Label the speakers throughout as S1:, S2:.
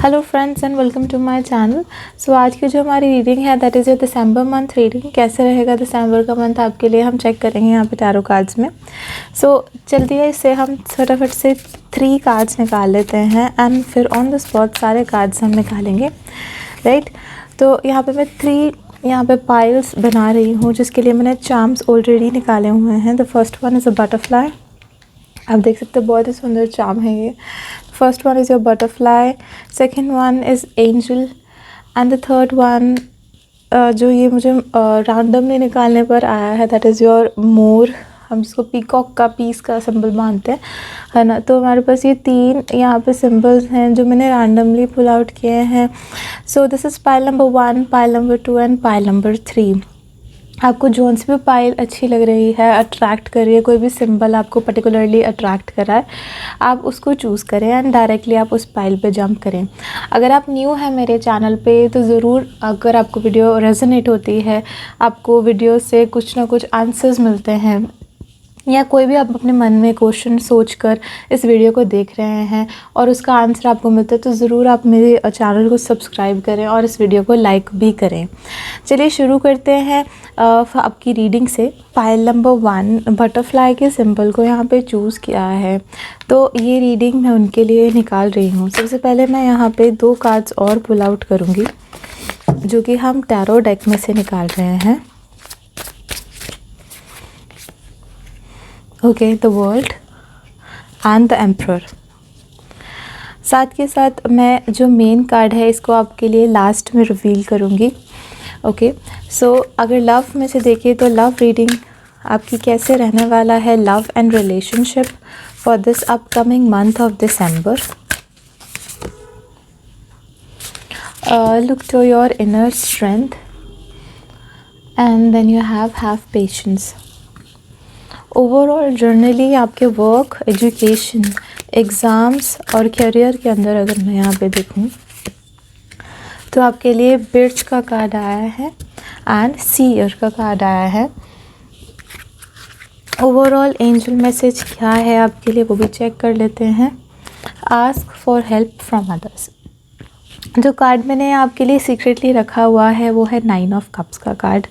S1: Hello friends and welcome to my channel. So आज की जो हमारी रीडिंग है that is your December month reading. कैसे रहेगा दिसंबर का मंथ आपके लिए हम चेक करेंगे यहाँ पे टैरो कार्ड्स में। सो जल्दी है इससे हम फटाफट से 3 कार्ड्स निकाल लेते हैं एंड फिर ऑन द स्पॉट सारे कार्ड्स हम निकालेंगे, राइट। तो यहाँ पे मैं 3 यहाँ पे पाइल्स बना रही हूँ जिसके लिए मैंने चार्म्स ऑलरेडी निकाले हुए हैं। The first one is a butterfly. आप देख सकते हो बहुत ही सुंदर चार्म है ये। First one is your butterfly, second one is angel and the third one जो ये मुझे रैंडमली निकालने पर आया है दैट इज़ योर मोर। हम जिसको पीकॉक का पीस का सिंबल मानते हैं, है ना। तो हमारे पास ये 3 यहाँ पे सिंबल्स हैं जो मैंने रैंडमली पुल आउट किए हैं। So this is pile number 1, pile number 2 and pile number 3। आपको जोन से भी पाइल अच्छी लग रही है, अट्रैक्ट कर रही है, कोई भी सिंबल आपको पर्टिकुलरली अट्रैक्ट कर रहा है, आप उसको चूज़ करें एंड डायरेक्टली आप उस पाइल पे जंप करें। अगर आप न्यू हैं मेरे चैनल पे तो ज़रूर, अगर आपको वीडियो रेजोनेट होती है, आपको वीडियो से कुछ ना कुछ आंसर्स मिलते हैं या कोई भी आप अपने मन में क्वेश्चन सोचकर इस वीडियो को देख रहे हैं और उसका आंसर आपको मिलता है तो ज़रूर आप मेरे चैनल को सब्सक्राइब करें और इस वीडियो को लाइक भी करें। चलिए शुरू करते हैं आपकी रीडिंग से। पाइल नंबर 1 बटरफ्लाई के सिंबल को यहाँ पे चूज़ किया है, तो ये रीडिंग मैं उनके लिए निकाल रही हूँ। सबसे पहले मैं यहाँ पे 2 कार्ड्स और पुल आउट करूँगी जो कि हम टैरो डेक में से निकाल रहे हैं। Okay, the world and the emperor. साथ के साथ मैं जो मेन कार्ड है इसको आपके लिए लास्ट में रिवील करूँगी। ओके, सो अगर लव में से देखें तो लव रीडिंग आपकी कैसे रहने वाला है, love and relationship for this upcoming month of December. Look to your inner strength and then you have patience. Overall generally आपके वर्क, एजुकेशन, एग्ज़ाम्स और करियर के अंदर अगर मैं यहाँ पे देखूँ तो आपके लिए बिर्च का कार्ड आया है एंड सीयर का कार्ड आया है। ओवरऑल एंजल मैसेज क्या है आपके लिए वो भी चेक कर लेते हैं। Ask for help from others. जो कार्ड मैंने आपके लिए सीक्रेटली रखा हुआ है वो है 9 ऑफ कप्स का कार्ड।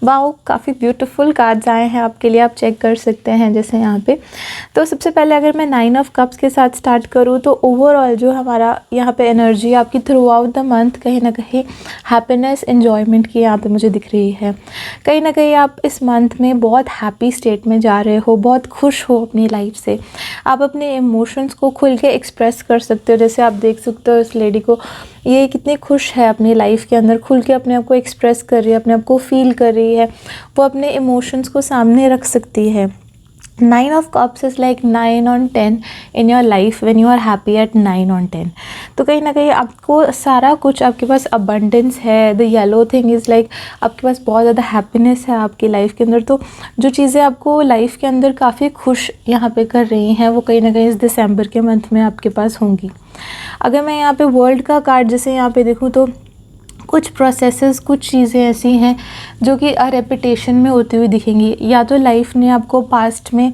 S1: वाओ, काफ़ी ब्यूटीफुल कार्ड्स आए हैं आपके लिए, आप चेक कर सकते हैं जैसे यहाँ पे। तो सबसे पहले अगर मैं 9 ऑफ कप्स के साथ स्टार्ट करूँ तो ओवरऑल जो हमारा यहाँ पे एनर्जी आपकी थ्रू आउट द मंथ कहीं ना कहीं हैप्पीनेस, एन्जॉयमेंट की यहाँ पे मुझे दिख रही है। कहीं ना कहीं आप इस मंथ में बहुत हैप्पी स्टेट में जा रहे हो, बहुत खुश हो अपनी लाइफ से। आप अपने इमोशंस को खुल के एक्सप्रेस कर सकते हो। जैसे आप देख सकते हो इस लेडी को, ये कितनी खुश है अपनी लाइफ के अंदर, खुल के अपने आप को एक्सप्रेस कर रही है, अपने आप को फील कर रही है, वो अपने इमोशंस को सामने रख सकती है। 9 of cups is like 9 on 10 in your life when you are happy at 9 on 10। तो कहीं ना कहीं आपको सारा कुछ, आपके पास अबंडेंस है। The yellow thing is like आपके पास बहुत ज़्यादा हैप्पीनेस है आपकी लाइफ के अंदर। तो जो चीज़ें आपको लाइफ के अंदर काफ़ी खुश यहाँ पे कर रही हैं वो कहीं ना कहीं इस दिसंबर के मंथ में आपके पास होंगी। अगर मैं यहाँ पे वर्ल्ड का कार्ड जैसे यहाँ पे देखूँ तो कुछ प्रोसेसेस, कुछ चीज़ें ऐसी हैं जो कि रेपिटेशन में होती हुई दिखेंगी। या तो लाइफ ने आपको पास्ट में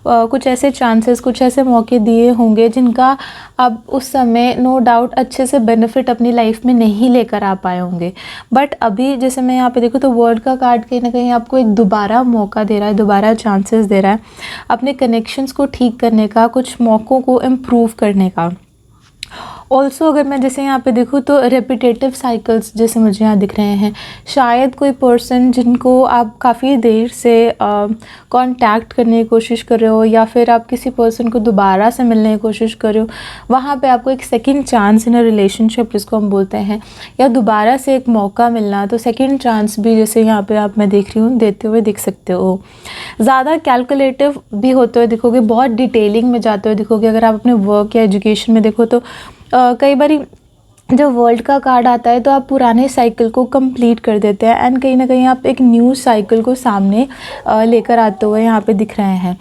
S1: कुछ ऐसे चांसेस, कुछ ऐसे मौके दिए होंगे जिनका अब उस समय नो डाउट अच्छे से बेनिफिट अपनी लाइफ में नहीं लेकर आ पाए होंगे। बट अभी जैसे मैं यहाँ पे देखूँ तो वर्ल्ड का कार्ड कहीं ना कहीं आपको एक दोबारा मौका दे रहा है, दोबारा चांसेस दे रहा है अपने कनेक्शंस को ठीक करने का, कुछ मौक़ों को इम्प्रूव करने का। ऑल्सो अगर मैं जैसे यहाँ पे देखूँ तो रेपिटेटिव साइकिल्स जैसे मुझे यहाँ दिख रहे हैं। शायद कोई पर्सन जिनको आप काफ़ी देर से कांटेक्ट करने की कोशिश कर रहे हो या फिर आप किसी पर्सन को दोबारा से मिलने की कोशिश कर रहे हो, वहाँ पे आपको एक second chance in a relationship जिसको हम बोलते हैं, या दोबारा से एक मौका मिलना। तो सेकंड चांस भी जैसे यहाँ पे मैं देख रही हूँ देते हुए दिख सकते हो। ज़्यादा कैलकुलेटिव भी होते हुए दिखोगे, बहुत डिटेलिंग में जाते हुए दिखोगे। अगर आप अपने वर्क या एजुकेशन में देखो तो कई बारी जब वर्ल्ड का कार्ड आता है तो आप पुराने साइकिल को कंप्लीट कर देते हैं एंड कहीं ना कहीं आप एक न्यू साइकिल को सामने लेकर आते हुए यहाँ पे दिख रहे हैं।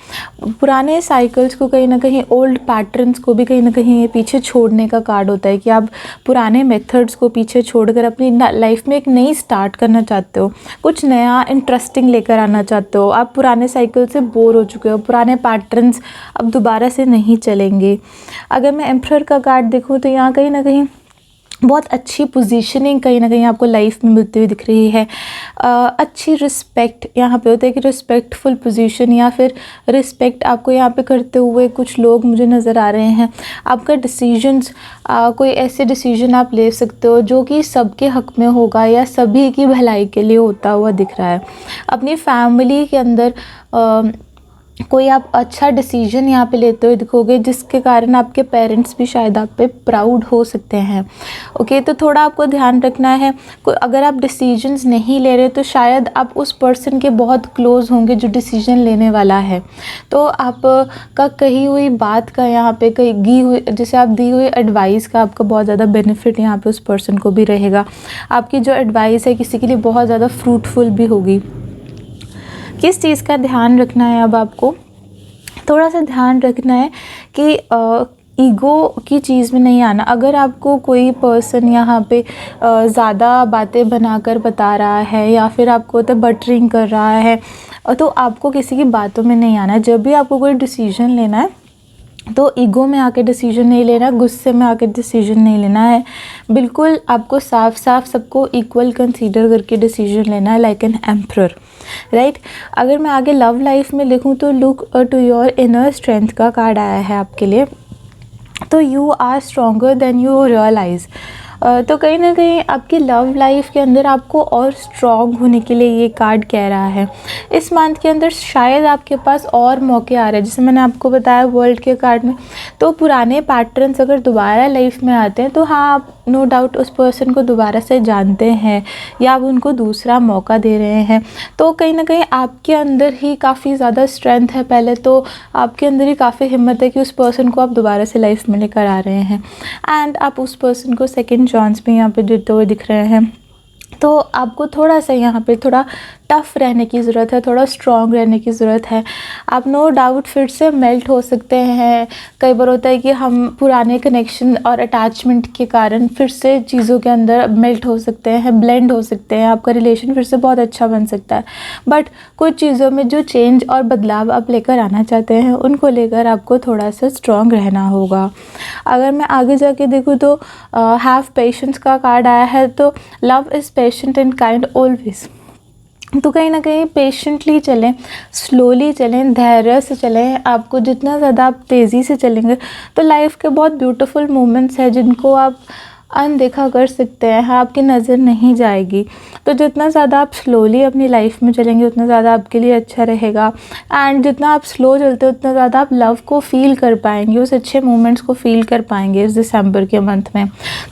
S1: पुराने साइकिल्स को कहीं ना कहीं, ओल्ड पैटर्न्स को भी कहीं ना कहीं ये पीछे छोड़ने का कार्ड होता है कि आप पुराने मेथड्स को पीछे छोड़कर अपनी लाइफ में एक नई स्टार्ट करना चाहते हो, कुछ नया इंटरेस्टिंग लेकर आना चाहते हो। आप पुराने साइकिल से बोर हो चुके हो, पुराने पैटर्न्स अब दोबारा से नहीं चलेंगे। अगर मैं एम्परर का कार्ड देखूँ तो यहाँ कहीं ना कहीं बहुत अच्छी पोजीशनिंग कहीं ना कहीं आपको लाइफ में मिलती हुई दिख रही है। अच्छी रिस्पेक्ट यहाँ पे होता है कि रिस्पेक्टफुल पोजीशन या फिर रिस्पेक्ट आपको यहाँ पे करते हुए कुछ लोग मुझे नज़र आ रहे हैं। आपका डिसीजंस, कोई ऐसे डिसीजन आप ले सकते हो जो कि सबके हक़ में होगा या सभी की भलाई के लिए होता हुआ दिख रहा है। अपनी फैमिली के अंदर कोई आप अच्छा डिसीजन यहाँ पे लेते हुए दिखोगे जिसके कारण आपके पेरेंट्स भी शायद आप पे प्राउड हो सकते हैं। ओके, तो थोड़ा आपको ध्यान रखना है। अगर आप डिसीजंस नहीं ले रहे तो शायद आप उस पर्सन के बहुत क्लोज़ होंगे जो डिसीजन लेने वाला है। तो आप का कही हुई बात का यहाँ पे दी हुई एडवाइस का आपका बहुत ज़्यादा बेनिफिट यहाँ पे उस पर्सन को भी रहेगा। आपकी जो एडवाइस है किसी के लिए बहुत ज़्यादा फ्रूटफुल भी होगी। किस चीज़ का ध्यान रखना है, अब आपको थोड़ा सा ध्यान रखना है कि ईगो की चीज़ में नहीं आना। अगर आपको कोई पर्सन यहाँ पे ज़्यादा बातें बनाकर बता रहा है या फिर आपको तो बटरिंग कर रहा है, तो आपको किसी की बातों में नहीं आना है। जब भी आपको कोई डिसीजन लेना है तो ईगो में आके डिसीजन नहीं लेना, गुस्से में आके डिसीजन नहीं लेना है। बिल्कुल आपको साफ साफ सबको इक्वल कंसीडर करके डिसीजन लेना है, लाइक एन एम्परर, राइट। अगर मैं आगे लव लाइफ में लिखूं तो look to your inner strength का कार्ड आया है आपके लिए। तो you are stronger than you realise. तो कहीं ना कहीं आपकी लव लाइफ के अंदर आपको और स्ट्रॉन्ग होने के लिए ये कार्ड कह रहा है। इस मंथ के अंदर शायद आपके पास और मौके आ रहे हैं, जैसे मैंने आपको बताया वर्ल्ड के कार्ड में। तो पुराने पैटर्न्स अगर दोबारा लाइफ में आते हैं तो हाँ, आप नो डाउट उस पर्सन को दोबारा से जानते हैं या आप उनको दूसरा मौका दे रहे हैं। तो कहीं ना कहीं आपके अंदर ही काफ़ी ज़्यादा स्ट्रेंथ है, पहले तो आपके अंदर ही काफ़ी हिम्मत है कि उस पर्सन को आप दोबारा से लाइफ में लेकर आ रहे हैं। एंड आप उस पर्सन को सेकेंड चांस भी यहाँ पे देते हुए दिख रहे हैं। तो आपको थोड़ा सा यहाँ पे थोड़ा टफ़ रहने की ज़रूरत है, थोड़ा स्ट्रॉन्ग रहने की ज़रूरत है। आप नो डाउट फिर से मेल्ट हो सकते हैं। कई बार होता है कि हम पुराने कनेक्शन और अटैचमेंट के कारण फिर से चीज़ों के अंदर मेल्ट हो सकते हैं, ब्लेंड हो सकते हैं। आपका रिलेशन फिर से बहुत अच्छा बन सकता है। बट कुछ चीज़ों में जो चेंज और बदलाव आप लेकर आना चाहते हैं उनको लेकर आपको थोड़ा सा स्ट्रॉन्ग रहना होगा। अगर मैं आगे जाके देखूँ तो हैव पेशेंस का कार्ड आया है। तो love is patient and kind always. तो कहीं ना कहीं पेशेंटली चलें, स्लोली चलें, धैर्य से चलें। आपको जितना ज़्यादा आप तेज़ी से चलेंगे तो लाइफ के बहुत ब्यूटीफुल मोमेंट्स हैं जिनको आप अनदेखा कर सकते हैं, आपकी नज़र नहीं जाएगी। तो जितना ज़्यादा आप स्लोली अपनी लाइफ में चलेंगे उतना ज़्यादा आपके लिए अच्छा रहेगा। एंड जितना आप स्लो चलते हो उतना ज़्यादा आप लव को फ़ील कर पाएंगे, उस अच्छे मोमेंट्स को फ़ील कर पाएंगे इस दिसंबर के मंथ में।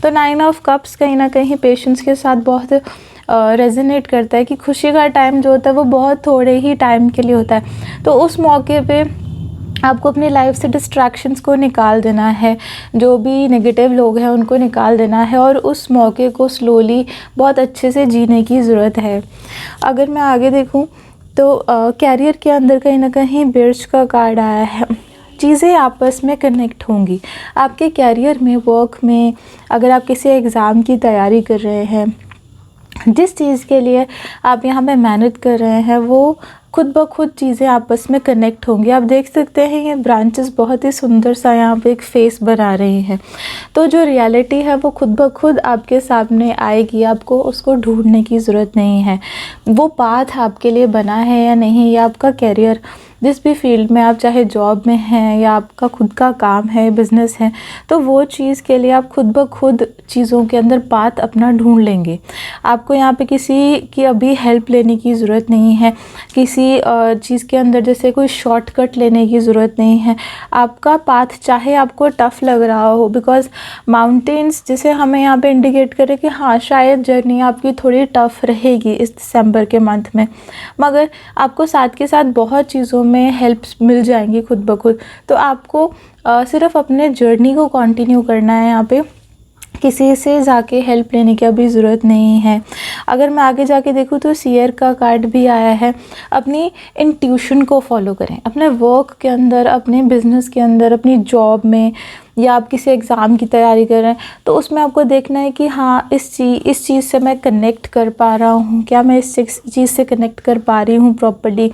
S1: तो 9 ऑफ कप्स कहीं ना कहीं पेशेंस के साथ बहुत रेजोनेट करता है कि खुशी का टाइम जो होता है वो बहुत थोड़े ही टाइम के लिए होता है। तो उस मौके पे आपको अपनी लाइफ से डिस्ट्रैक्शंस को निकाल देना है, जो भी नेगेटिव लोग हैं उनको निकाल देना है और उस मौके को स्लोली बहुत अच्छे से जीने की ज़रूरत है। अगर मैं आगे देखूं तो कैरियर के अंदर कहीं ना कहीं बिर्च का कार्ड आया है। चीज़ें आपस में कनेक्ट होंगी आपके कैरियर में, वर्क में। अगर आप किसी एग्ज़ाम की तैयारी कर रहे हैं, जिस चीज़ के लिए आप यहाँ पे मेहनत कर रहे हैं वो खुद ब खुद चीज़ें आपस में कनेक्ट होंगी। आप देख सकते हैं ये ब्रांचेस बहुत ही सुंदर सा यहाँ पे एक फेस बना रही हैं। तो जो रियलिटी है वो खुद ब खुद आपके सामने आएगी, आपको उसको ढूंढने की ज़रूरत नहीं है। वो पाथ आपके लिए बना है या नहीं, या आपका कैरियर जिस भी फील्ड में आप, चाहे जॉब में हैं या आपका खुद का काम है, बिज़नेस है, तो वो चीज़ के लिए आप खुद ब खुद चीज़ों के अंदर पाथ अपना ढूंढ लेंगे। आपको यहाँ पे किसी की अभी हेल्प लेने की ज़रूरत नहीं है, किसी चीज़ के अंदर जैसे कोई शॉर्टकट लेने की ज़रूरत नहीं है। आपका पाथ चाहे आपको टफ़ लग रहा हो, बिकॉज़ माउंटेन्स जैसे हमें यहाँ पे इंडिकेट करे कि हाँ शायद जर्नी आपकी थोड़ी टफ़ रहेगी इस दिसंबर के मंथ में, मगर आपको साथ के साथ बहुत चीज़ों में हेल्प्स मिल जाएंगी खुद ब खुद। तो आपको सिर्फ अपने जर्नी को कंटिन्यू करना है, यहाँ पे किसी से जाके हेल्प लेने की अभी ज़रूरत नहीं है। अगर मैं आगे जाके देखूँ तो सीयर का कार्ड भी आया है। अपनी इंट्यूशन को फॉलो करें, अपने वर्क के अंदर, अपने बिज़नेस के अंदर, अपनी जॉब में, या आप किसी एग्ज़ाम की तैयारी कर रहे हैं तो उसमें आपको देखना है कि हाँ इस चीज़ से मैं कनेक्ट कर पा रहा हूँ, क्या मैं इस चीज़ से कनेक्ट कर पा रही हूँ प्रॉपर्ली।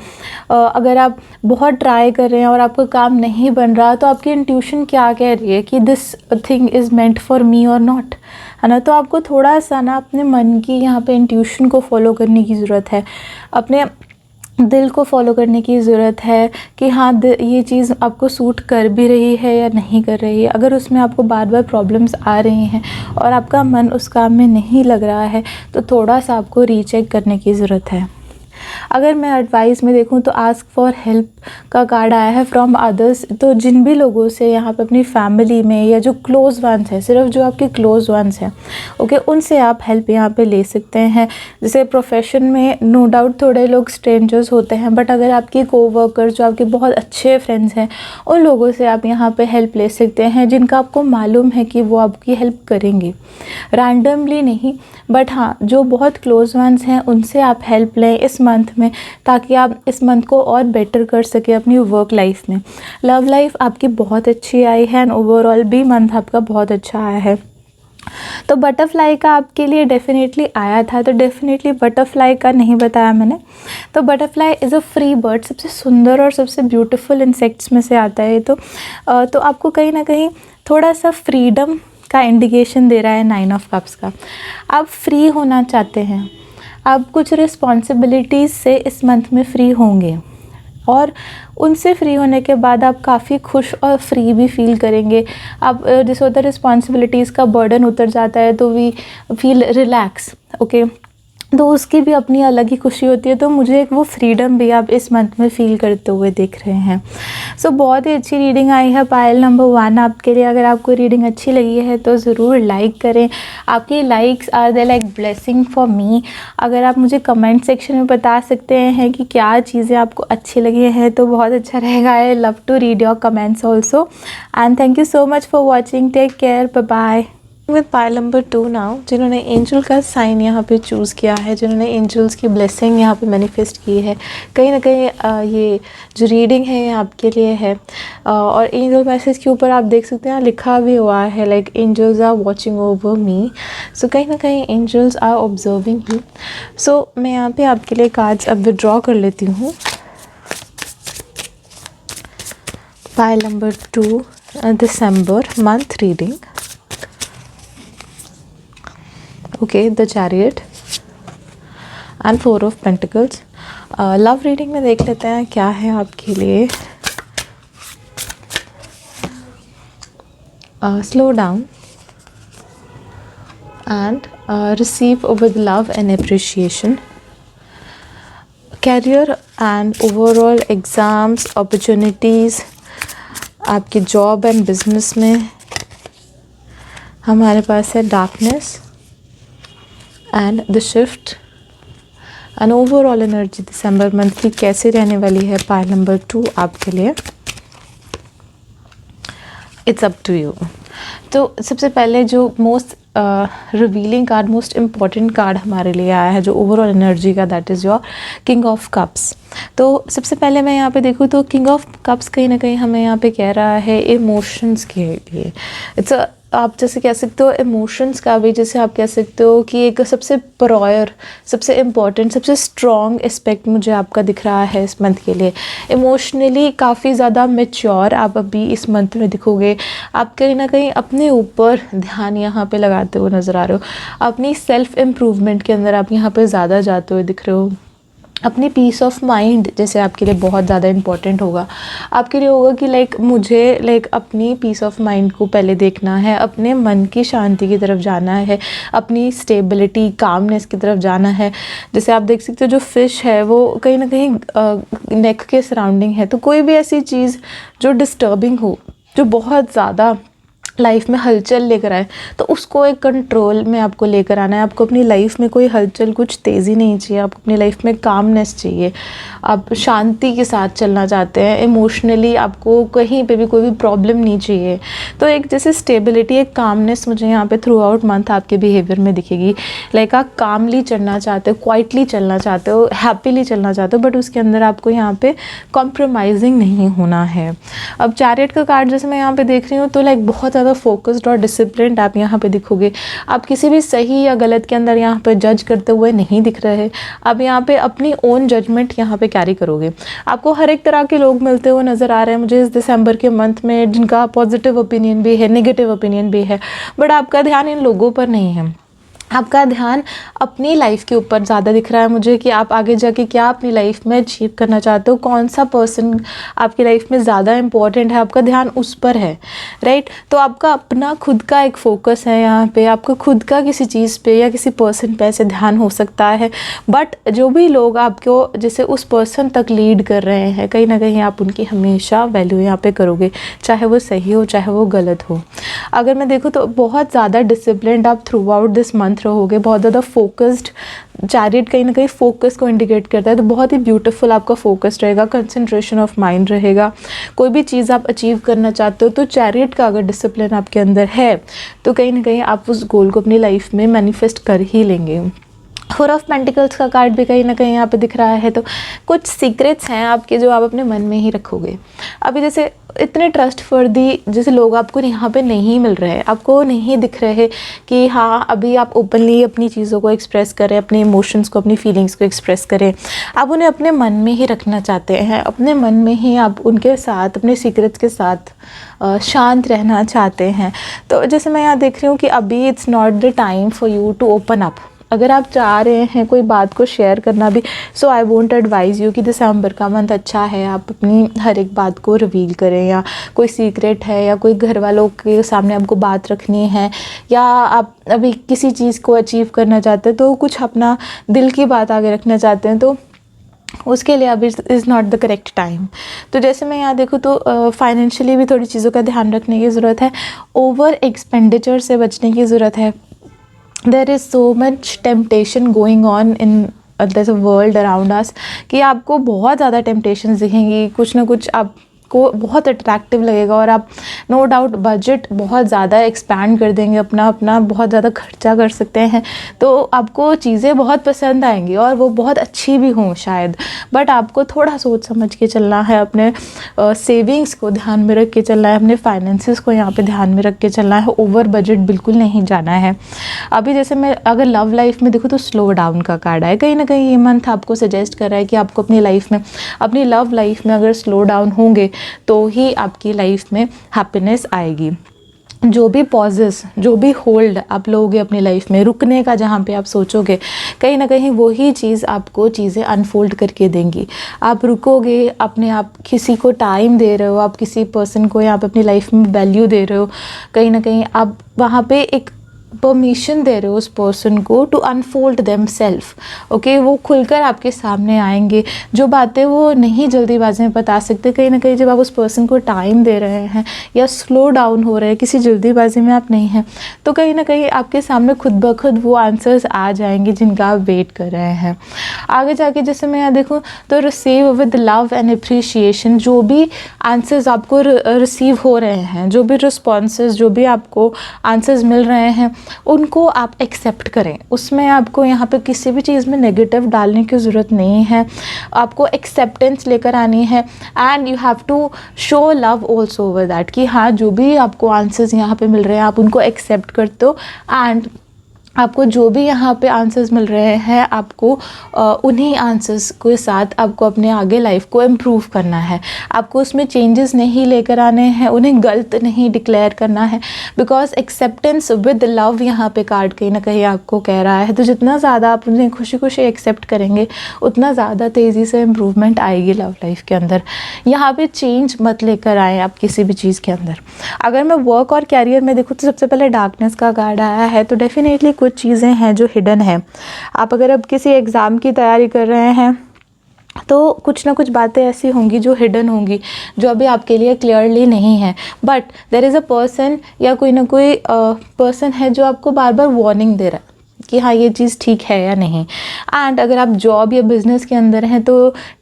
S1: अगर आप बहुत ट्राई कर रहे हैं और आपका काम नहीं बन रहा तो आपकी इंट्यूशन क्या कह रही है कि this thing is meant for me और नॉट, है ना। तो आपको थोड़ा सा ना अपने मन की यहाँ पे इंट्यूशन को फॉलो करने की ज़रूरत है, अपने दिल को फॉलो करने की ज़रूरत है कि हाँ ये चीज़ आपको सूट कर भी रही है या नहीं कर रही है। अगर उसमें आपको बार बार प्रॉब्लम्स आ रही हैं और आपका मन उस काम में नहीं लग रहा है तो थोड़ा सा आपको रीचेक करने की ज़रूरत है। अगर मैं एडवाइस में देखूं तो आस्क फॉर हेल्प का कार्ड आया है फ्रॉम अदर्स। तो जिन भी लोगों से यहाँ पे अपनी फैमिली में या जो क्लोज़ वंस हैं, सिर्फ जो आपके क्लोज़ वंस हैं, ओके, उनसे आप हेल्प यहाँ पे ले सकते हैं। जैसे प्रोफेशन में नो डाउट थोड़े लोग स्ट्रेंजर्स होते हैं, बट अगर आपके कोवर्कर जो आपके बहुत अच्छे फ्रेंड्स हैं उन लोगों से आप यहाँ पे हेल्प ले सकते हैं जिनका आपको मालूम है कि वो आपकी हेल्प करेंगे। रैंडमली नहीं, बट हाँ जो बहुत क्लोज़ वंस हैं उनसे आप हेल्प लें इस मंथ में, ताकि आप इस मंथ को और बेटर कर सकें अपनी वर्क लाइफ में। लव लाइफ आपकी बहुत अच्छी आई है एंड ओवरऑल भी मंथ आपका बहुत अच्छा आया है। तो बटरफ्लाई का आपके लिए डेफिनेटली आया था, तो डेफिनेटली बटरफ्लाई का नहीं बताया मैंने। तो butterfly is a free bird, सबसे सुंदर और सबसे ब्यूटीफुल इंसेक्ट्स में से आता है। तो आपको कहीं ना कहीं थोड़ा सा फ्रीडम का इंडिकेशन दे रहा है 9 ऑफ कप्स का। आप फ्री होना चाहते हैं, आप कुछ रिस्पॉन्सिबिलिटीज़ से इस मंथ में फ्री होंगे और उनसे फ्री होने के बाद आप काफ़ी खुश और फ्री भी फील करेंगे। आप जैसे होता है रिस्पॉन्सिबिलिटीज़ का बर्डन उतर जाता है तो वी फील रिलैक्स, ओके, तो उसकी भी अपनी अलग ही खुशी होती है। तो मुझे एक वो फ्रीडम भी आप इस मंथ में फ़ील करते हुए दिख रहे हैं। सो बहुत ही अच्छी रीडिंग आई है पायल नंबर 1 आपके लिए। अगर आपको रीडिंग अच्छी लगी है तो ज़रूर लाइक करें, आपके likes are the like blessing for me. अगर आप मुझे कमेंट सेक्शन में बता सकते हैं कि क्या चीज़ें आपको अच्छी लगी हैं तो बहुत अच्छा रहेगा। I love to read your comments also and thank you so much for watching. Take care, bye bye. With pile number 2 now, जिन्होंने एंजल का साइन यहाँ पे चूज़ किया है, जिन्होंने एंजल्स की ब्लेसिंग यहाँ पे मैनिफेस्ट की है, कहीं ना कहीं ये जो रीडिंग है ये आपके लिए है। और एंजल मैसेज के ऊपर आप देख सकते हैं लिखा भी हुआ है like angels are watching over me. So कहीं ना कहीं angels are observing you. So मैं यहाँ पे आपके लिए कार्ड्स अब विड्रॉ कर लेती हूँ। Pile number 2 December month reading. Okay, the chariot and 4 of pentacles. Love reading में देख लेते हैं क्या है आपके लिए। Slow down and receive with love and appreciation. Career and overall exams, opportunities, आपके जॉब एंड बिजनेस में हमारे पास है darkness and the shift. And overall energy December month की कैसे रहने वाली है पाइल नंबर 2 आपके लिए, इट्स अप टू यू। तो सबसे पहले जो most revealing card, most important card हमारे लिए आया है जो ओवरऑल एनर्जी का, that is your king of cups. तो सबसे पहले मैं यहाँ पे देखूँ तो किंग ऑफ कप्स कहीं ना कहीं हमें यहाँ पे कह रहा है इमोशंस के लिए। इट्स आप जैसे कह सकते हो इमोशंस का भी, जैसे आप कह सकते हो कि एक सबसे प्रायर, सबसे इम्पॉर्टेंट, सबसे स्ट्रॉन्ग एस्पेक्ट मुझे आपका दिख रहा है इस मंथ के लिए। इमोशनली काफ़ी ज़्यादा मैच्योर आप अभी इस मंथ में दिखोगे। आप कहीं ना कहीं अपने ऊपर ध्यान यहाँ पे लगाते हुए नज़र आ रहे हो। अपनी सेल्फ इम्प्रूवमेंट के अंदर आप यहाँ पे ज़्यादा जाते हुए दिख रहे हो। अपनी पीस ऑफ माइंड जैसे आपके लिए बहुत ज़्यादा इम्पॉर्टेंट होगा। आपके लिए होगा कि लाइक मुझे लाइक अपनी पीस ऑफ माइंड को पहले देखना है, अपने मन की शांति की तरफ जाना है, अपनी स्टेबिलिटी, कामनेस की तरफ जाना है। जैसे आप देख सकते हो जो फिश है वो कहीं ना कहीं नेक के सराउंडिंग है। तो कोई भी ऐसी चीज़ जो डिस्टर्बिंग हो, जो बहुत ज़्यादा लाइफ में हलचल लेकर आए, तो उसको एक कंट्रोल में आपको लेकर आना है। आपको अपनी लाइफ में कोई हलचल, कुछ तेज़ी नहीं चाहिए। आपको अपनी लाइफ में कामनेस चाहिए। आप शांति के साथ चलना चाहते हैं। इमोशनली आपको कहीं पे भी कोई भी प्रॉब्लम नहीं चाहिए। तो एक जैसे स्टेबिलिटी, एक कामनेस मुझे यहाँ पे थ्रू आउट मंथ आपके बिहेवियर में दिखेगी। लाइक आप कामली चलना चाहते हो, क्वाइटली चलना चाहते हो, हैप्पीली चलना चाहते हो, बट उसके अंदर आपको यहाँ पे कॉम्प्रोमाइजिंग नहीं होना है। अब चैरियट का कार्ड जैसे मैं यहाँ पे देख रही हूँ तो लाइक बहुत ज़्यादा ज़्यादा फोकस्ड और डिसिप्लिन्ड आप यहाँ पे दिखोगे। आप किसी भी सही या गलत के अंदर यहाँ पे जज करते हुए नहीं दिख रहे। आप यहाँ पे अपनी ओन जजमेंट यहाँ पे कैरी करोगे। आपको हर एक तरह के लोग मिलते हुए नज़र आ रहे हैं मुझे इस दिसंबर के मंथ में, जिनका पॉजिटिव ओपिनियन भी है, नेगेटिव ओपिनियन भी है, बट आपका ध्यान इन लोगों पर नहीं है। आपका ध्यान अपनी लाइफ के ऊपर ज़्यादा दिख रहा है मुझे कि आप आगे जाके क्या अपनी लाइफ में अचीव करना चाहते हो, कौन सा पर्सन आपकी लाइफ में ज़्यादा इम्पॉर्टेंट है, आपका ध्यान उस पर है, राइट। तो आपका अपना खुद का एक फोकस है यहाँ पे, आपका खुद का किसी चीज़ पे या किसी पर्सन पे ऐसे ध्यान हो सकता है। बट जो भी लोग आपको जैसे उस पर्सन तक लीड कर रहे हैं, कहीं ना कहीं आप उनकी हमेशा वैल्यू यहाँ पे करोगे, चाहे वो सही हो चाहे वो गलत हो। अगर मैं देखूँ तो बहुत ज़्यादा डिसिप्लिन्ड आप थ्रू आउट दिस मंथ रहोगे, बहुत ज़्यादा फोकस्ड। चैरियट कहीं ना कहीं फोकस को इंडिकेट करता है, तो बहुत ही ब्यूटीफुल आपका फोकस रहेगा, कंसंट्रेशन ऑफ माइंड रहेगा। कोई भी चीज़ आप अचीव करना चाहते हो तो चैरियट का अगर डिसिप्लिन आपके अंदर है तो कहीं ना कहीं आप उस गोल को अपनी लाइफ में मैनिफेस्ट कर ही लेंगे। फोर ऑफ पेंटिकल्स का कार्ड भी कहीं ना कहीं यहाँ पे दिख रहा है, तो कुछ सीक्रेट्स हैं आपके जो आप अपने मन में ही रखोगे। अभी जैसे इतने ट्रस्टवर्दी जैसे लोग आपको यहाँ पे नहीं मिल रहे, आपको नहीं दिख रहे कि हाँ अभी आप ओपनली अपनी चीज़ों को एक्सप्रेस करें, अपने इमोशंस को, अपनी फीलिंग्स को एक्सप्रेस करें। आप उन्हें अपने मन में ही रखना चाहते हैं, अपने मन में ही आप उनके साथ, अपने सीक्रेट्स के साथ शांत रहना चाहते हैं। तो जैसे मैं यहाँ देख रही हूँ कि अभी it's not the time for you to open up. अगर आप चाह रहे हैं कोई बात को शेयर करना भी, सो आई वोंट एडवाइज़ यू कि दिसंबर का मंथ अच्छा है आप अपनी हर एक बात को रिवील करें, या कोई सीक्रेट है या कोई घर वालों के सामने आपको बात रखनी है, या आप अभी किसी चीज़ को अचीव करना चाहते हैं तो कुछ अपना दिल की बात आगे रखना चाहते हैं, तो उसके लिए अभी is not the correct time. तो जैसे मैं यहाँ देखूँ तो फाइनेंशियली भी थोड़ी चीज़ों का ध्यान रखने की ज़रूरत है, ओवर एक्सपेंडिचर से बचने की ज़रूरत है। There is so much temptation going on in there's a world around us कि आपको बहुत ज़्यादा temptations दिखेंगी, कुछ ना कुछ आपको बहुत अट्रैक्टिव लगेगा और आप नो डाउट बजट बहुत ज़्यादा एक्सपैंड कर देंगे, अपना बहुत ज़्यादा खर्चा कर सकते हैं। तो आपको चीज़ें बहुत पसंद आएंगी और वो बहुत अच्छी भी हों शायद, बट आपको थोड़ा सोच समझ के चलना है, अपने सेविंग्स को ध्यान में रख के चलना है, अपने फाइनेंसेस को यहाँ पे ध्यान में रख के चलना है। ओवर बजट बिल्कुल नहीं जाना है। अभी जैसे मैं अगर लव लाइफ में देखूँ तो स्लो डाउन का कार्ड है, कहीं ना कहीं ये मंथ आपको सजेस्ट कर रहा है कि आपको अपनी लाइफ में, अपनी लव लाइफ में अगर स्लो डाउन होंगे तो ही आपकी लाइफ में हैप्पीनेस आएगी। जो भी पॉजेस, जो भी होल्ड आप लोगे अपनी लाइफ में, रुकने का जहाँ पे आप सोचोगे, कहीं ना कहीं वही चीज़ आपको चीज़ें अनफोल्ड करके देंगी। आप रुकोगे, अपने आप किसी को टाइम दे रहे हो, आप किसी पर्सन को यहाँ पे अपनी लाइफ में वैल्यू दे रहे हो, कहीं ना कहीं आप वहाँ पे एक परमिशन दे रहे हो उस पर्सन को to unfold them self. Okay, वो खुलकर आपके सामने आएंगे, जो बातें वो नहीं जल्दीबाजी में बता सकते। कहीं ना कहीं जब आप उस पर्सन को टाइम दे रहे हैं या स्लो डाउन हो रहे हैं, किसी जल्दीबाजी में आप नहीं हैं, तो कहीं ना कहीं आपके सामने खुद ब खुद वो आंसर्स आ जाएंगे जिनका आप वेट कर रहे हैं। आगे जाके जैसे मैं यहाँ देखूँ तो receive with love and appreciation. जो भी आंसर्स आपको रिसीव हो रहे हैं, जो भी रिस्पॉन्सेज, जो भी आपको आंसर्स मिल रहे हैं, उनको आप एक्सेप्ट करें। उसमें आपको यहाँ पे किसी भी चीज़ में नेगेटिव डालने की ज़रूरत नहीं है, आपको एक्सेप्टेंस लेकर आनी है। And you have to show love also over that कि हाँ, जो भी आपको आंसर्स यहाँ पे मिल रहे हैं आप उनको एक्सेप्ट करते हो, एंड आपको जो भी यहाँ पे आंसर्स मिल रहे हैं आपको उन्हीं आंसर्स के साथ आपको अपने आगे लाइफ को इम्प्रूव करना है। आपको उसमें चेंजेस नहीं लेकर आने हैं, उन्हें गलत नहीं डिक्लेयर करना है, बिकॉज एक्सेप्टेंस विद लव यहाँ पे कार्ड कहीं ना कहीं आपको कह रहा है। तो जितना ज़्यादा आप उन्हें खुशी खुशी एक्सेप्ट करेंगे उतना ज़्यादा तेज़ी से इम्प्रूवमेंट आएगी लव लाइफ के अंदर। यहाँ पे चेंज मत लेकर आएँ आप किसी भी चीज़ के अंदर। अगर मैं वर्क और कैरियर में देखूँ तो सबसे पहले डार्कनेस का कार्ड आया है, तो डेफिनेटली कुछ चीज़ें हैं जो हिडन है। आप अगर अब किसी एग्ज़ाम की तैयारी कर रहे हैं तो कुछ ना कुछ बातें ऐसी होंगी जो हिडन होंगी, जो अभी आपके लिए क्लियरली नहीं है, but there is a person या कोई ना कोई पर्सन है जो आपको बार बार वार्निंग दे रहा है कि हाँ ये चीज़ ठीक है या नहीं। एंड अगर आप जॉब या बिज़नेस के अंदर हैं तो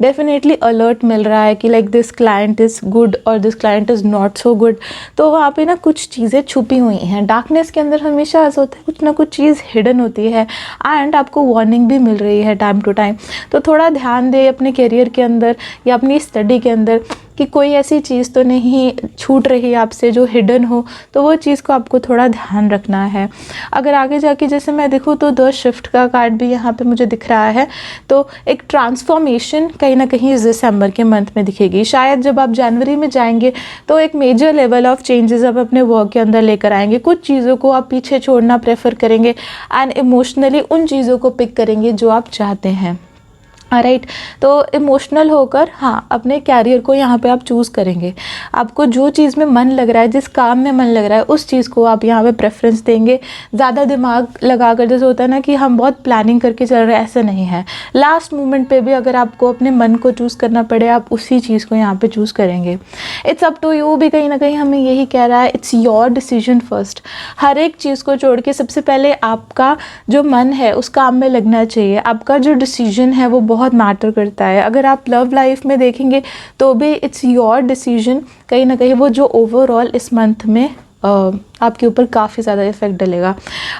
S1: डेफिनेटली अलर्ट मिल रहा है कि like this client is good और this client is not so good. तो वहाँ पे ना कुछ चीज़ें छुपी हुई हैं। डार्कनेस के अंदर हमेशा ऐसा होता है, कुछ ना कुछ चीज़ हिडन होती है एंड आपको वार्निंग भी मिल रही है टाइम टू टाइम। तो थोड़ा ध्यान दें अपने करियर के अंदर या अपनी स्टडी के अंदर कि कोई ऐसी चीज़ तो नहीं छूट रही है आपसे जो हिडन हो, तो वो चीज़ को आपको थोड़ा ध्यान रखना है। अगर आगे जाके जैसे मैं देखूँ तो द शिफ्ट का कार्ड भी यहाँ पे मुझे दिख रहा है, तो एक ट्रांसफॉर्मेशन कहीं ना कहीं इस दिसंबर के मंथ में दिखेगी। शायद जब आप जनवरी में जाएंगे तो एक मेजर लेवल ऑफ चेंजेस आप अपने वर्क के अंदर लेकर आएंगे। कुछ चीज़ों को आप पीछे छोड़ना प्रेफर करेंगे एंड इमोशनली उन चीज़ों को पिक करेंगे जो आप चाहते हैं। राइट, तो इमोशनल होकर हाँ अपने कैरियर को यहाँ पे आप चूज़ करेंगे। आपको जो चीज़ में मन लग रहा है, जिस काम में मन लग रहा है, उस चीज़ को आप यहाँ पे प्रेफरेंस देंगे। ज़्यादा दिमाग लगाकर, जैसे होता है ना कि हम बहुत प्लानिंग करके चल रहे हैं, ऐसा नहीं है। लास्ट मोमेंट पे भी अगर आपको अपने मन को चूज़ करना पड़े, आप उसी चीज़ को यहाँ पे चूज़ करेंगे। इट्स अप टू यू भी कहीं ना कहीं हमें यही कह रहा है, इट्स योर डिसीजन फर्स्ट। हर एक चीज़ को छोड़ के सबसे पहले आपका जो मन है उस काम में लगना चाहिए। आपका जो डिसीजन है वो बहुत मैटर करता है। अगर आप लव लाइफ में देखेंगे तो भी इट्स योर डिसीजन, कहीं ना कहीं वो जो ओवरऑल इस मंथ में आपके ऊपर काफ़ी ज़्यादा इफेक्ट डलेगा।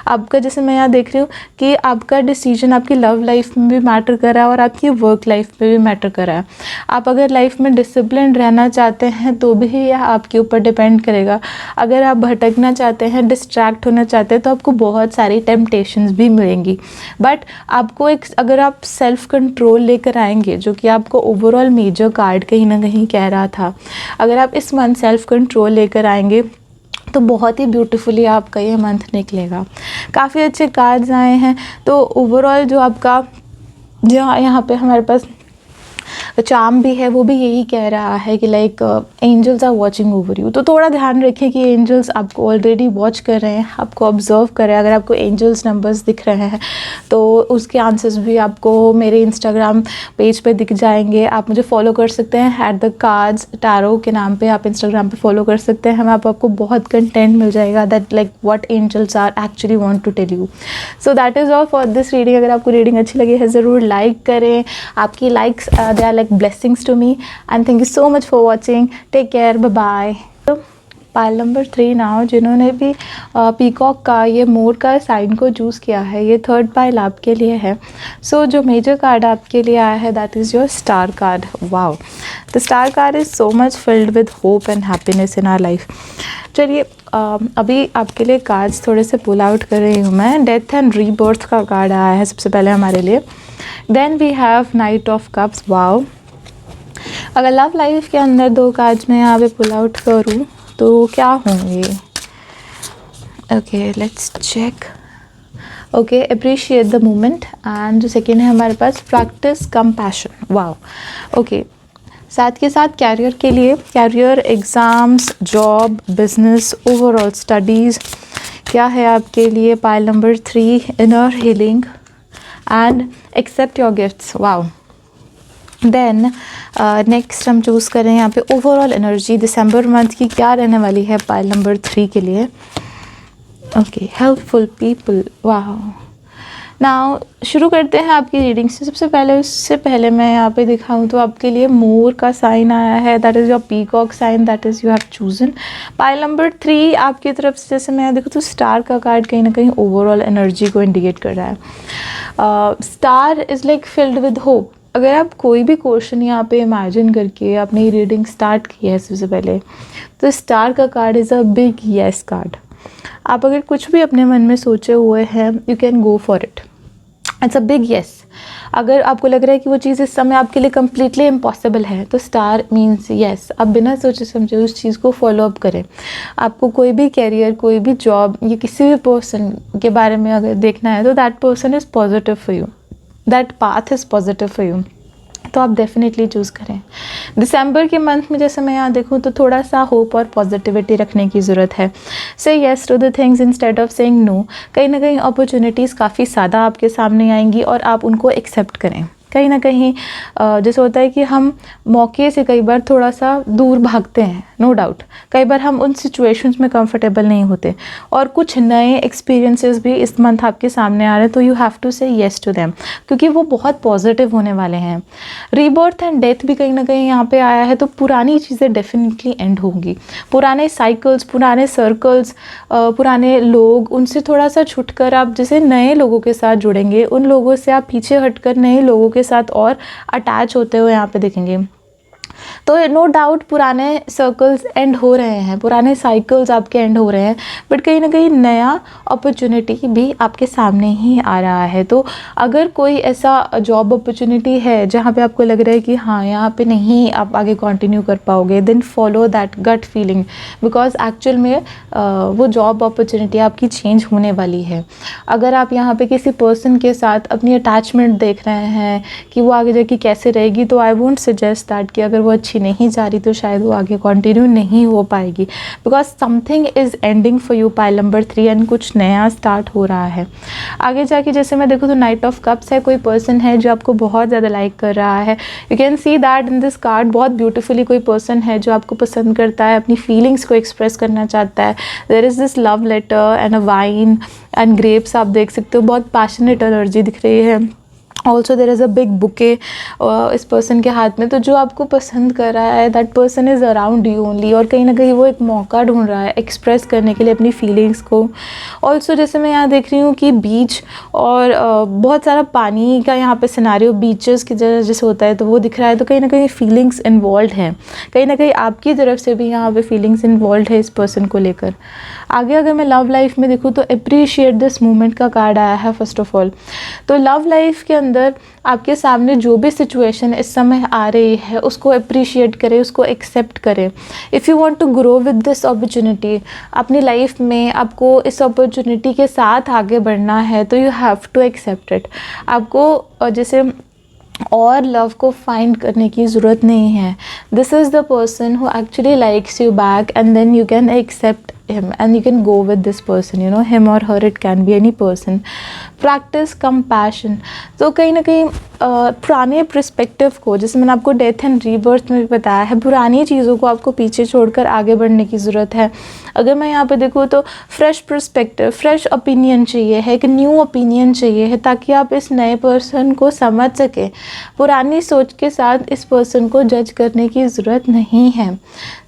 S1: आपका जैसे मैं यहाँ देख रही हूँ कि आपका डिसीजन आपकी लव लाइफ में भी मैटर कर रहा है और आपकी वर्क लाइफ में भी मैटर कर रहा है। आप अगर लाइफ में डिसिप्लिन रहना चाहते हैं तो भी यह आपके ऊपर डिपेंड करेगा। अगर आप भटकना चाहते हैं, डिस्ट्रैक्ट होना चाहते हैं, तो आपको बहुत सारी टेम्पटेशंस भी मिलेंगी। बट आपको एक, अगर आप सेल्फ कंट्रोल लेकर आएंगे, जो कि आपको ओवरऑल मेजर कार्ड कहीं ना कहीं कह रहा था, अगर आप इस मंथ सेल्फ कंट्रोल लेकर आएंगे तो बहुत ही ब्यूटीफुली आपका ये मंथ निकलेगा। काफ़ी अच्छे कार्ड्स आए हैं। तो ओवरऑल जो आपका जो यहाँ पे हमारे पास चार्म भी है वो भी यही कह रहा है कि like angels are watching over you. तो थोड़ा ध्यान रखिए कि एंजल्स आपको ऑलरेडी वॉच कर रहे हैं, आपको ऑब्जर्व कर रहे हैं। अगर आपको एंजल्स नंबर्स दिख रहे हैं तो उसके आंसर्स भी आपको मेरे इंस्टाग्राम पेज पे दिख जाएंगे। आप मुझे फॉलो कर सकते हैं @ द कार्ड्स टैरो के नाम पे, आप इंस्टाग्राम पे फॉलो कर सकते हैं। आपको बहुत कंटेंट मिल जाएगा that like what angels are actually want to tell you. So that is all for this reading. अगर आपको रीडिंग अच्छी लगी है ज़रूर लाइक करें। आपकी likes they are like blessings to me, and thank you so much for watching. Take care, bye bye. तो pile number 3 now, जिन्होंने भी पीकॉक का ये मोर का साइन को चूज़ किया है, ये थर्ड पाइल आपके लिए है। सो जो मेजर कार्ड आपके लिए आया है that is your star card. Wow, the star card is so much filled with hope and happiness in our life. चलिए अभी आपके लिए कार्ड्स थोड़े से पुल आउट कर रही हूँ मैं। डेथ एंड रीबर्थ का कार्ड आया है सबसे पहले हमारे लिए। Then we have knight of cups. Wow, अगर लव लाइफ के अंदर 2 कार्ड्स में यहाँ पे पुल आउट करूँ तो क्या होंगे? Okay, let's check. Okay, appreciate the moment. And जो सेकेंड है हमारे पास प्रैक्टिस कंपैशन। वाओ, ओके, साथ के साथ कैरियर के लिए, career, exams, job, business, overall studies क्या है आपके लिए? Pile number 3 inner healing and accept your gifts. Wow, then next हम चूज़ करें यहाँ पे ओवरऑल एनर्जी दिसंबर मंथ की क्या रहने वाली है पाइल नंबर 3 के लिए। Okay, helpful people. वाह, नाउ शुरू करते हैं आपकी रीडिंग से। सबसे पहले, उससे पहले मैं यहाँ पे दिखाऊँ तो आपके लिए मोर का साइन आया है, that is your peacock sign, that is you have chosen. Pile number 3 आपकी तरफ से जैसे मैं देखूँ तो स्टार का कार्ड कहीं ना कहीं ओवरऑल एनर्जी को इंडिकेट कर रहा है। Star is like field with hope. अगर आप कोई भी क्वेश्चन यहाँ पे इमेजिन करके अपनी रीडिंग स्टार्ट की है सबसे पहले, तो स्टार का card is a big yes card. आप अगर कुछ भी अपने मन में सोचे हुए हैं, you can go for it, it's a big yes. अगर आपको लग रहा है कि वो चीज़ इस समय आपके लिए कम्प्लीटली इम्पॉसिबल है, तो स्टार मीन्स येस। आप बिना सोचे समझे उस चीज़ को फॉलो अप करें। आपको कोई भी कैरियर, कोई भी जॉब या किसी भी पर्सन के बारे में अगर देखना है तो that person is positive for you, that path is positive for you, तो आप डेफिनेटली चूज़ करें। दिसंबर के मंथ में जैसे मैं यहाँ देखूँ तो थोड़ा सा होप और पॉजिटिविटी रखने की ज़रूरत है। Say yes to the things instead of saying no. कहीं ना कहीं अपॉर्चुनिटीज़ काफ़ी ज़्यादा आपके सामने आएंगी और आप उनको एक्सेप्ट करें। कहीं ना कहीं जैसे होता है कि हम मौके से कई बार थोड़ा सा दूर भागते हैं, नो डाउट। कई बार हम उन सिचुएशंस में कंफर्टेबल नहीं होते और कुछ नए एक्सपीरियंसेस भी इस मंथ आपके सामने आ रहे हैं, तो यू हैव टू से येस टू देम, क्योंकि वो बहुत पॉजिटिव होने वाले हैं। रीबर्थ एंड डेथ भी कहीं ना कहीं यहाँ पे आया है, तो पुरानी चीज़ें डेफिनेटली एंड होंगी। पुराने साइकिल्स, पुराने सर्कल्स, पुराने लोग, उनसे थोड़ा सा छुटकर आप जैसे नए लोगों के साथ जुड़ेंगे। उन लोगों से आप पीछे हटकर नए लोगों के साथ और अटैच होते हुए यहाँ पे देखेंगे। तो नो डाउट पुराने सर्कल्स एंड हो रहे हैं, पुराने साइकिल्स आपके एंड हो रहे हैं, बट कहीं ना कहीं नया अपॉर्चुनिटी भी आपके सामने ही आ रहा है। तो अगर कोई ऐसा जॉब अपॉर्चुनिटी है जहाँ पे आपको लग रहा है कि हाँ यहाँ पे नहीं आप आगे कंटिन्यू कर पाओगे, then follow that gut feeling, because actual में वो जॉब अपॉर्चुनिटी आपकी चेंज होने वाली है। अगर आप यहाँ पे किसी पर्सन के साथ अपनी अटैचमेंट देख रहे हैं कि वो आगे जाके कैसे रहेगी, तो आई वोंट सजेस्ट दैट कि अगर वो अच्छी नहीं जा रही तो शायद वो आगे कंटिन्यू नहीं हो पाएगी, because something is ending for you, pile number 3, and कुछ नया स्टार्ट हो रहा है आगे जाके। जैसे मैं देखूँ तो नाइट ऑफ कप्स है, कोई पर्सन है जो आपको बहुत ज़्यादा लाइक कर रहा है, you can see that in this card. बहुत ब्यूटीफुली कोई पर्सन है जो आपको पसंद करता है, अपनी फीलिंग्स को एक्सप्रेस करना चाहता है। There is this love letter and a wine and grapes, आप देख सकते हो, बहुत पैशनेट एनर्जी दिख रही है। Also there is a big bouquet इस पर्सन के हाथ में, तो जो आपको पसंद कर रहा है that person is around you only, और कहीं ना कहीं वो एक मौका ढूंढ रहा है एक्सप्रेस करने के लिए अपनी फीलिंग्स को। ऑल्सो जैसे मैं यहाँ देख रही हूँ कि बीच और बहुत सारा पानी का यहाँ पे सिनारियो बीचेस की जगह जैसे होता है तो वो दिख रहा है, तो कहीं ना कहीं फीलिंग्स इन्वॉल्व हैं, कहीं ना कहीं आपकी तरफ से भी यहाँ पे फीलिंग्स इन्वॉल्व है इस पर्सन को लेकर। आगे अगर मैं लव लाइफ में देखूँ तो अप्रिशिएट दिस मोमेंट का कार्ड आया है फर्स्ट ऑफ ऑल। तो लव लाइफ के अंदर आपके सामने जो भी सिचुएशन इस समय आ रही है उसको अप्रिशिएट करें, उसको एक्सेप्ट करें। If you want to grow with this opportunity, अपनी लाइफ में आपको इस अपॉर्चुनिटी के साथ आगे बढ़ना है तो you have to accept it. आपको जैसे और लव को फाइंड करने की ज़रूरत नहीं है। This is the person who actually likes you back, and then you can accept him and you can go with this person, you know, him or her, it can be any person. Practice compassion. तो कहीं ना कहीं पुराने perspective को, जैसे मैंने आपको death and rebirth में भी बताया है, पुरानी चीज़ों को आपको पीछे छोड़कर आगे बढ़ने की ज़रूरत है। अगर मैं यहाँ पे देखूँ तो फ्रेश पर्सपेक्टिव, फ्रेश ओपिनियन चाहिए है, एक न्यू ओपिनियन चाहिए है, ताकि आप इस नए पर्सन को समझ सकें। पुरानी सोच के साथ इस पर्सन को जज करने की ज़रूरत नहीं है।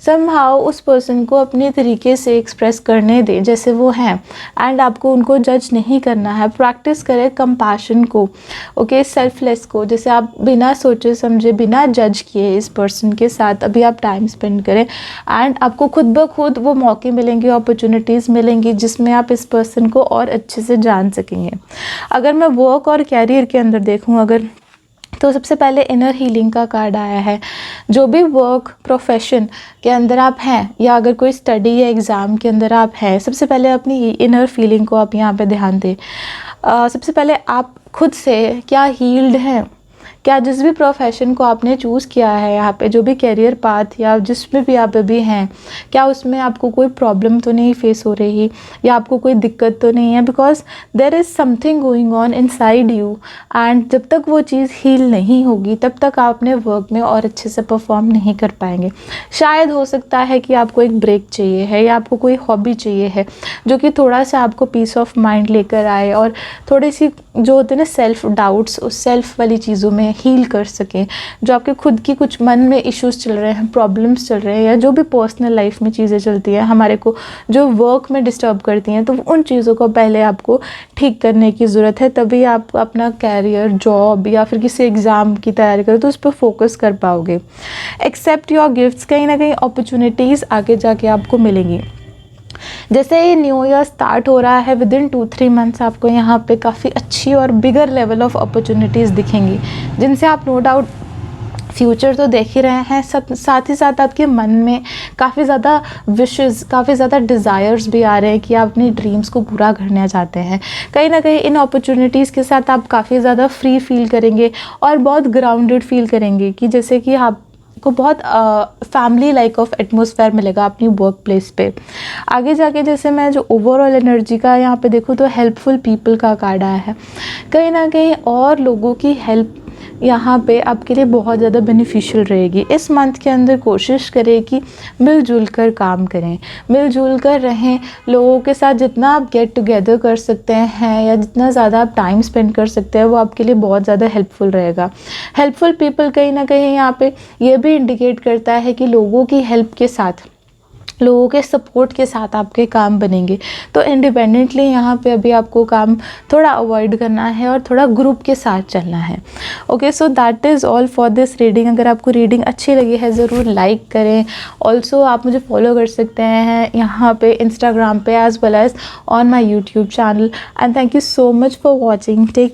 S1: समहाउ उस पर्सन को अपने तरीके से एक्सप्रेस करने दें जैसे वो हैं, एंड आपको उनको जज नहीं करना है। प्रैक्टिस करें कंपैशन को, ओके, सेल्फलेस को, जैसे आप बिना सोचे समझे, बिना जज किए इस पर्सन के साथ अभी आप टाइम स्पेंड करें, एंड आपको खुद ब खुद वो मौके मिलेंगे, अपॉर्चुनिटीज़ मिलेंगी जिसमें आप इस पर्सन को और अच्छे से जान सकेंगे। अगर मैं वर्क और कैरियर के अंदर देखूँ अगर, तो सबसे पहले इनर हीलिंग का कार्ड आया है। जो भी वर्क प्रोफेशन के अंदर आप हैं, या अगर कोई स्टडी या एग्ज़ाम के अंदर आप हैं, सबसे पहले अपनी इनर फीलिंग को आप यहाँ पे ध्यान दें। सबसे पहले आप खुद से क्या हील्ड हैं, क्या जिस भी प्रोफेशन को आपने चूज़ किया है, यहाँ पे जो भी कैरियर पाथ या जिसमें भी आप अभी हैं, क्या उसमें आपको कोई प्रॉब्लम तो नहीं फेस हो रही, या आपको कोई दिक्कत तो नहीं है, because there is something going on inside you, and जब तक वो चीज़ हील नहीं होगी तब तक आप अपने वर्क में और अच्छे से परफॉर्म नहीं कर पाएंगे। शायद हो सकता है कि आपको एक ब्रेक चाहिए है, या आपको कोई हॉबी चाहिए है जो कि थोड़ा सा आपको पीस ऑफ माइंड लेकर आए, और थोड़ी सी जो होते हैं ना सेल्फ डाउट्स, उस सेल्फ वाली चीज़ों में हील कर सकें। जो आपके खुद की कुछ मन में इश्यूज़ चल रहे हैं, प्रॉब्लम्स चल रहे हैं, या जो भी पर्सनल लाइफ में चीज़ें चलती हैं हमारे को जो वर्क में डिस्टर्ब करती हैं, तो उन चीज़ों को पहले आपको ठीक करने की ज़रूरत है। तभी आप अपना कैरियर, जॉब या फिर किसी एग्ज़ाम की तैयारी करें तो उस पर फोकस कर पाओगे। एक्सेप्ट योर गिफ्ट्स, कहीं ना कहीं अपॉर्चुनिटीज़ आगे जाके आपको मिलेंगी। जैसे ये न्यू ईयर स्टार्ट हो रहा है, विद इन 2-3 मंथ्स आपको यहाँ पे काफ़ी अच्छी और बिगर लेवल ऑफ अपॉर्चुनिटीज़ दिखेंगी, जिनसे आप नो डाउट फ्यूचर तो देख ही रहे हैं, सब साथ ही साथ आपके मन में काफ़ी ज़्यादा विशेज़, काफ़ी ज़्यादा डिज़ायर्स भी आ रहे हैं कि आप अपनी ड्रीम्स को पूरा करना चाहते हैं। कहीं ना कहीं इन अपॉर्चुनिटीज़ के साथ आप काफ़ी ज़्यादा फ्री फील करेंगे और बहुत ग्राउंडेड फील करेंगे, कि जैसे कि आप को बहुत फैमिली लाइक ऑफ एटमॉस्फेयर मिलेगा अपनी वर्क प्लेस पे। आगे जाके जैसे मैं जो ओवरऑल एनर्जी का यहाँ पे देखूँ तो हेल्पफुल पीपल का कार्ड आया है। कहीं ना कहीं और लोगों की हेल्प यहाँ पे आपके लिए बहुत ज़्यादा बेनिफिशियल रहेगी। इस मंथ के अंदर कोशिश करें कि मिलजुल कर काम करें, मिलजुल कर रहें, लोगों के साथ जितना आप गेट टुगेदर कर सकते हैं या जितना ज़्यादा आप टाइम स्पेंड कर सकते हैं वो आपके लिए बहुत ज़्यादा हेल्पफुल रहेगा। हेल्पफुल पीपल कहीं ना कहीं यहाँ पे ये भी इंडिकेट करता है कि लोगों की हेल्प के साथ लोगों के सपोर्ट के साथ आपके काम बनेंगे। तो इंडिपेंडेंटली यहाँ पे अभी आपको काम थोड़ा अवॉइड करना है और थोड़ा ग्रुप के साथ चलना है। Okay, so that is all for this reading. अगर आपको रीडिंग अच्छी लगी है ज़रूर लाइक करें। ऑल्सो आप मुझे फॉलो कर सकते हैं यहाँ पे इंस्टाग्राम पे as well as on my YouTube channel. And thank you so much for watching. Take